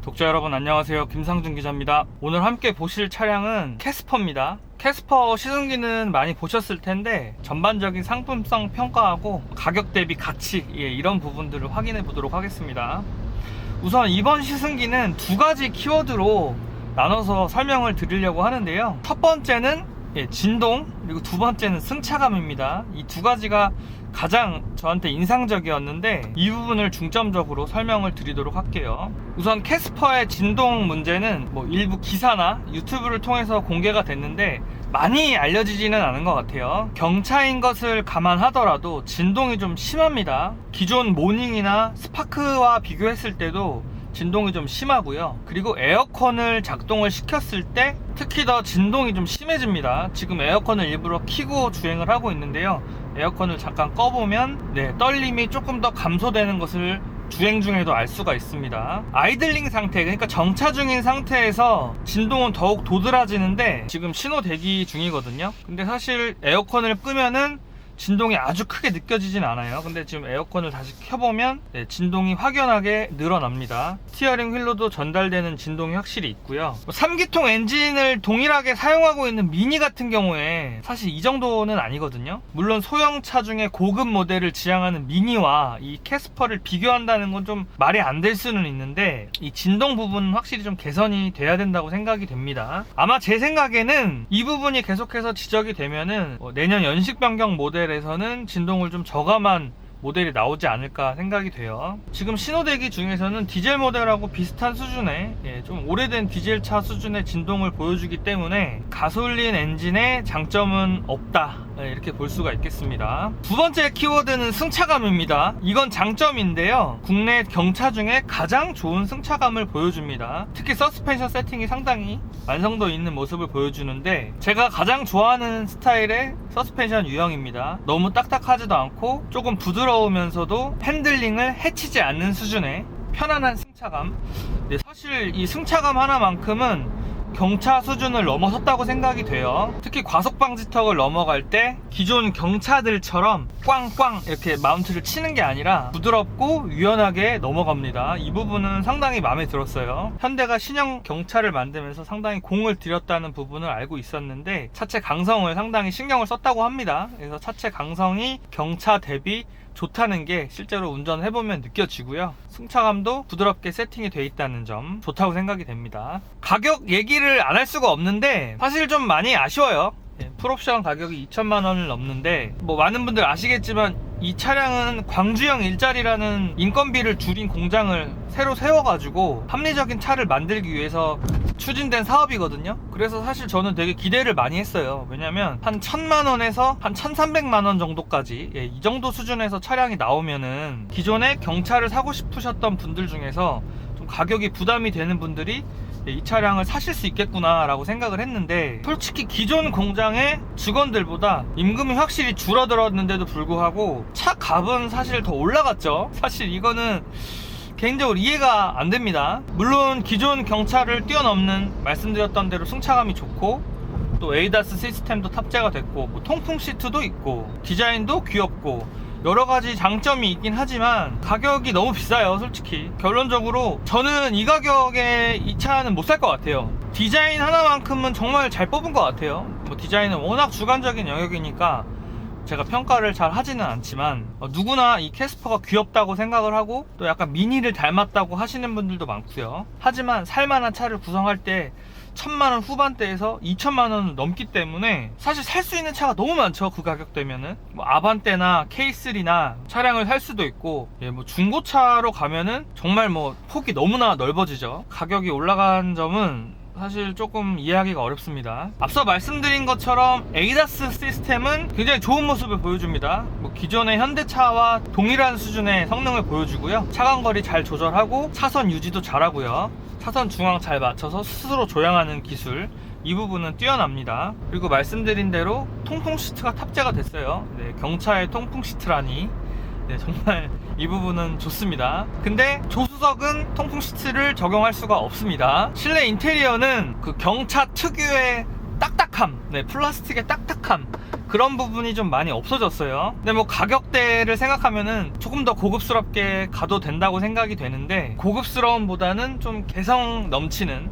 독자 여러분 안녕하세요. 김상준 기자입니다. 오늘 함께 보실 차량은 캐스퍼입니다. 캐스퍼 시승기는 많이 보셨을 텐데 전반적인 상품성 평가하고 가격 대비 가치 이런 부분들을 확인해 보도록 하겠습니다. 우선 이번 시승기는 두 가지 키워드로 나눠서 설명을 드리려고 하는데요. 첫 번째는 진동, 그리고 두 번째는 승차감입니다. 이 두 가지가 가장 저한테 인상적이었는데 이 부분을 중점적으로 설명을 드리도록 할게요. 우선 캐스퍼의 진동 문제는 일부 기사나 유튜브를 통해서 공개가 됐는데 많이 알려지지는 않은 것 같아요. 경차인 것을 감안하더라도 진동이 좀 심합니다. 기존 모닝이나 스파크와 비교했을 때도 진동이 좀 심하고요. 그리고 에어컨을 작동을 시켰을 때 특히 더 진동이 좀 심해집니다. 지금 에어컨을 일부러 켜고 주행을 하고 있는데요. 에어컨을 잠깐 꺼보면 떨림이 조금 더 감소되는 것을 주행 중에도 알 수가 있습니다. 아이들링 상태, 그러니까 정차 중인 상태에서 진동은 더욱 도드라지는데 지금 신호 대기 중이거든요. 근데 사실 에어컨을 끄면은 진동이 아주 크게 느껴지진 않아요. 근데 지금 에어컨을 다시 켜보면 진동이 확연하게 늘어납니다. 스티어링 휠로도 전달되는 진동이 확실히 있고요. 3기통 엔진을 동일하게 사용하고 있는 미니 같은 경우에 사실 이 정도는 아니거든요. 물론 소형차 중에 고급 모델을 지향하는 미니와 이 캐스퍼를 비교한다는 건 좀 말이 안 될 수는 있는데 이 진동 부분은 확실히 좀 개선이 돼야 된다고 생각이 됩니다. 아마 제 생각에는 이 부분이 계속해서 지적이 되면은 내년 연식 변경 모델에서는 진동을 좀 저감한 모델이 나오지 않을까 생각이 돼요. 지금 신호대기 중에서는 디젤 모델하고 비슷한 수준의 좀 오래된 디젤차 수준의 진동을 보여주기 때문에 가솔린 엔진의 장점은 없다, 이렇게 볼 수가 있겠습니다. 두 번째 키워드는 승차감입니다. 이건 장점인데요, 국내 경차 중에 가장 좋은 승차감을 보여줍니다. 특히 서스펜션 세팅이 상당히 완성도 있는 모습을 보여주는데 제가 가장 좋아하는 스타일의 서스펜션 유형입니다. 너무 딱딱하지도 않고 조금 부드러우면서도 핸들링을 해치지 않는 수준의 편안한 승차감. 사실 이 승차감 하나만큼은 경차 수준을 넘어섰다고 생각이 돼요. 특히 과속방지턱을 넘어갈 때 기존 경차들처럼 꽝꽝 이렇게 마운트를 치는 게 아니라 부드럽고 유연하게 넘어갑니다. 이 부분은 상당히 마음에 들었어요. 현대가 신형 경차를 만들면서 상당히 공을 들였다는 부분을 알고 있었는데 차체 강성을 상당히 신경을 썼다고 합니다. 그래서 차체 강성이 경차 대비 좋다는 게 실제로 운전해보면 느껴지고요. 승차감도 부드럽게 세팅이 돼 있다는 점 좋다고 생각이 됩니다. 가격 얘기를 안 할 수가 없는데 사실 좀 많이 아쉬워요. 풀옵션 가격이 2천만원을 넘는데 많은 분들 아시겠지만 이 차량은 광주형 일자리라는 인건비를 줄인 공장을 새로 세워가지고 합리적인 차를 만들기 위해서 추진된 사업이거든요. 그래서 사실 저는 되게 기대를 많이 했어요. 왜냐면 한 1,000만원에서 한 1,300만원 정도까지 이 정도 수준에서 차량이 나오면은 기존에 경차를 사고 싶으셨던 분들 중에서 좀 가격이 부담이 되는 분들이 이 차량을 사실 수 있겠구나 라고 생각을 했는데 솔직히 기존 공장의 직원들보다 임금이 확실히 줄어들었는데도 불구하고 차 값은 사실 더 올라갔죠. 사실 이거는 개인적으로 이해가 안 됩니다. 물론 기존 경차를 뛰어넘는 말씀드렸던 대로 승차감이 좋고 또 에이다스 시스템도 탑재가 됐고 통풍 시트도 있고 디자인도 귀엽고 여러가지 장점이 있긴 하지만 가격이 너무 비싸요. 솔직히 결론적으로 저는 이 가격에 이 차는 못 살 것 같아요. 디자인 하나만큼은 정말 잘 뽑은 것 같아요. 디자인은 워낙 주관적인 영역이니까 제가 평가를 잘 하지는 않지만 누구나 이 캐스퍼가 귀엽다고 생각을 하고 또 약간 미니를 닮았다고 하시는 분들도 많고요. 하지만 살만한 차를 구성할 때 1,000만원 후반대에서 2,000만원을 넘기 때문에 사실 살 수 있는 차가 너무 많죠. 그 가격대면은 아반떼나 K3나 차량을 살 수도 있고 중고차로 가면은 정말 폭이 너무나 넓어지죠. 가격이 올라간 점은 사실 조금 이해하기가 어렵습니다. 앞서 말씀드린 것처럼 에이다스 시스템은 굉장히 좋은 모습을 보여줍니다. 기존의 현대차와 동일한 수준의 성능을 보여주고요. 차간거리 잘 조절하고 차선 유지도 잘하고요. 차선 중앙 잘 맞춰서 스스로 조향하는 기술, 이 부분은 뛰어납니다. 그리고 말씀드린 대로 통풍 시트가 탑재가 됐어요. 경차의 통풍 시트라니 정말 이 부분은 좋습니다. 근데 조수석은 통풍 시트를 적용할 수가 없습니다. 실내 인테리어는 그 경차 특유의 딱딱함, 플라스틱의 딱딱함, 그런 부분이 좀 많이 없어졌어요. 근데 뭐 가격대를 생각하면은 조금 더 고급스럽게 가도 된다고 생각이 되는데, 고급스러움보다는 좀 개성 넘치는,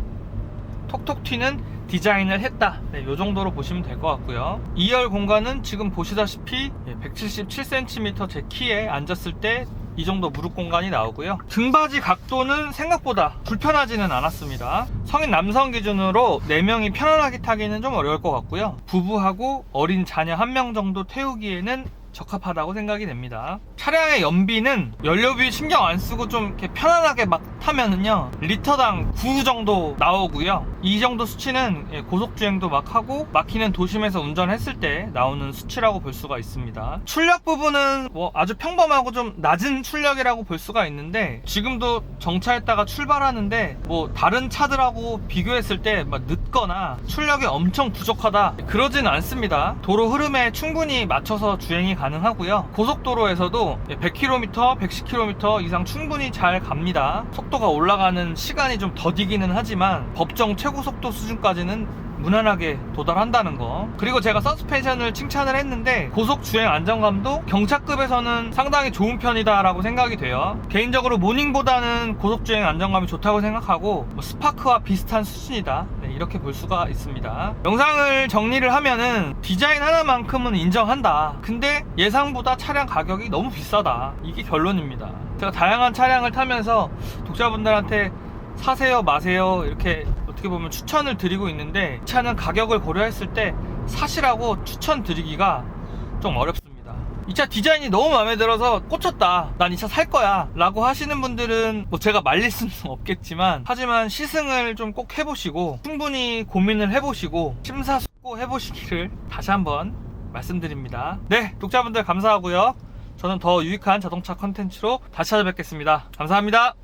톡톡 튀는 디자인을 했다. 네, 요 정도로 보시면 될 것 같고요. 2열 공간은 지금 보시다시피 177cm 제 키에 앉았을 때 이 정도 무릎 공간이 나오고요. 등받이 각도는 생각보다 불편하지는 않았습니다. 성인 남성 기준으로 4명이 편안하게 타기는 좀 어려울 것 같고요. 부부하고 어린 자녀 1명 정도 태우기에는 적합하다고 생각이 됩니다. 차량의 연비는 연료비 신경 안 쓰고 좀 이렇게 편안하게 막 타면은요, 리터당 9 정도 나오고요. 이 정도 수치는 고속주행도 막 하고 막히는 도심에서 운전했을 때 나오는 수치라고 볼 수가 있습니다. 출력 부분은 뭐 아주 평범하고 좀 낮은 출력이라고 볼 수가 있는데, 지금도 정차했다가 출발하는데 뭐 다른 차들하고 비교했을 때 막 늦거나 출력이 엄청 부족하다, 그러진 않습니다. 도로 흐름에 충분히 맞춰서 주행이 가능하고요. 고속도로에서도 100km, 110km 이상 충분히 잘 갑니다. 속도가 올라가는 시간이 좀 더디기는 하지만 법정 최고속도 수준까지는 무난하게 도달한다는 거. 그리고 제가 서스펜션을 칭찬을 했는데, 고속 주행 안정감도 경차급에서는 상당히 좋은 편이다 라고 생각이 돼요. 개인적으로 모닝보다는 고속 주행 안정감이 좋다고 생각하고, 뭐 스파크와 비슷한 수준이다, 네, 이렇게 볼 수가 있습니다. 영상을 정리를 하면은 디자인 하나만큼은 인정한다, 근데 예상보다 차량 가격이 너무 비싸다, 이게 결론입니다. 제가 다양한 차량을 타면서 독자분들한테 사세요 마세요 이렇게 어떻게 보면 추천을 드리고 있는데, 이 차는 가격을 고려했을 때 사시라고 추천드리기가 좀 어렵습니다. 이 차 디자인이 너무 마음에 들어서 꽂혔다, 난 이 차 살 거야 라고 하시는 분들은 뭐 제가 말릴 수는 없겠지만, 하지만 시승을 좀 꼭 해보시고 충분히 고민을 해보시고 심사숙고 해보시기를 다시 한번 말씀드립니다. 네, 독자분들 감사하고요. 저는 더 유익한 자동차 컨텐츠로 다시 찾아뵙겠습니다. 감사합니다.